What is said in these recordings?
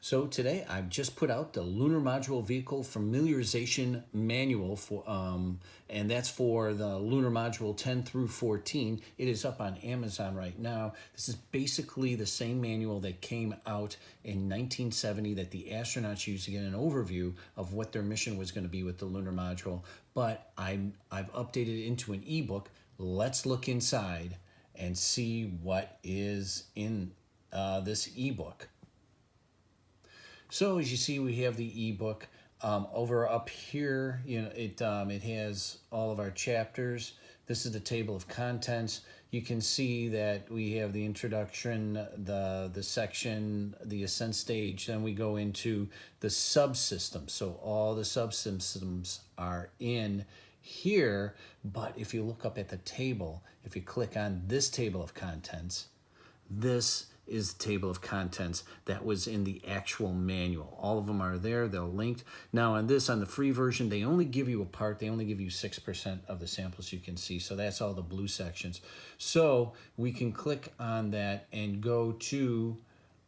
So today I've just put out the Lunar Module Vehicle Familiarization Manual for, and that's for the Lunar Module 10 through 14. It is up on Amazon right now. This is basically the same manual that came out in 1970 that the astronauts used to get an overview of what their mission was going to be with the Lunar Module. But I've updated it into an ebook. Let's look inside and see what is in this ebook. So as you see, we have the ebook over up here. It has all of our chapters. This is the table of contents. You can see that we have the introduction, the section, the ascent stage. Then we go into the subsystems. So all the subsystems are in here. But if you look up at the table, if you click on this table of contents, this is the table of contents that was in the actual manual. All of them are there, they're linked. Now on this, on the free version, they only give you a part, they only give you 6% of the samples you can see. So that's all the blue sections. So we can click on that and go to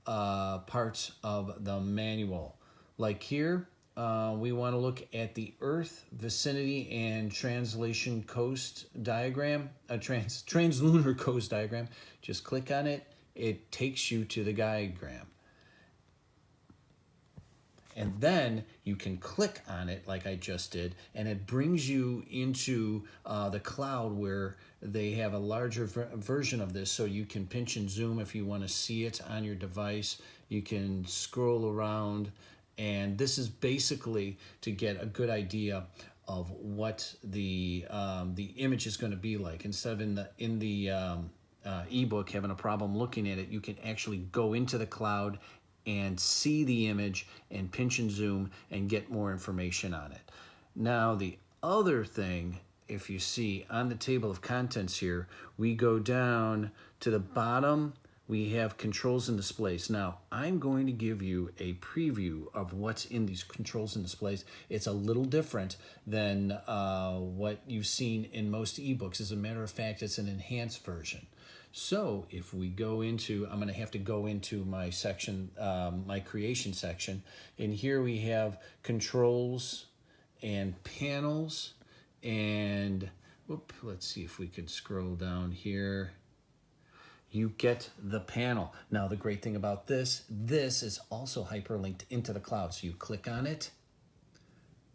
parts of the manual. Like here, we want to look at the Earth vicinity and translation coast diagram, translunar coast diagram. Just click on it. It takes you to the diagram. And then you can click on it like I just did, and it brings you into the cloud where they have a larger version of this, so you can pinch and zoom if you want to see it on your device. You can scroll around, and this is basically to get a good idea of what the image is going to be like. Instead of in the ebook having a problem looking at it, you can actually go into the cloud and see the image and pinch and zoom and get more information on it. Now the other thing, if you see on the table of contents here, we go down to the bottom, we have controls and displays. Now I'm going to give you a preview of what's in these controls and displays. It's a little different than what you've seen in most ebooks. As a matter of fact, it's an enhanced version. So if we go into, I'm going to have to go into my section, my creation section, and here we have controls and panels, and let's see if we can scroll down here. You get the panel. Now the great thing about this is also hyperlinked into the cloud. So you click on it,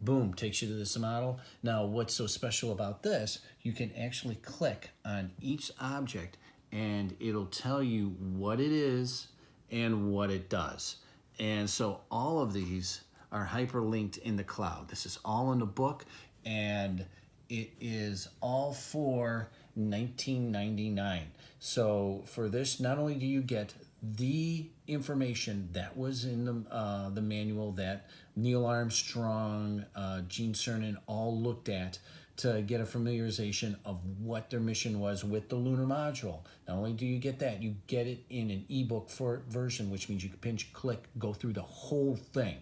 boom, takes you to this model. Now what's so special about this, you can actually click on each object and it'll tell you what it is and what it does. And so all of these are hyperlinked in the cloud. This is all in the book, and it is all for $19.99. So for this, not only do you get the information that was in the manual that Neil Armstrong, Gene Cernan all looked at to get a familiarization of what their mission was with the lunar module. Not only do you get that, you get it in an ebook version, which means you can pinch, click, go through the whole thing.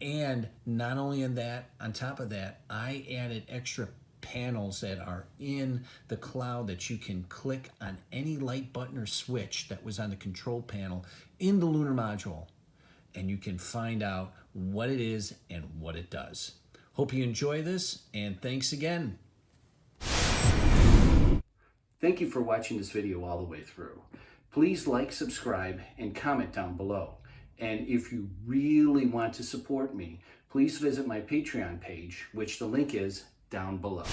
And not only in that, on top of that, I added extra panels that are in the cloud that you can click on any light button or switch that was on the control panel in the lunar module, and you can find out what it is and what it does. Hope you enjoy this, and thanks again. Thank you for watching this video all the way through. Please like, subscribe, and comment down below. And if you really want to support me, please visit my Patreon page, which the link is down below.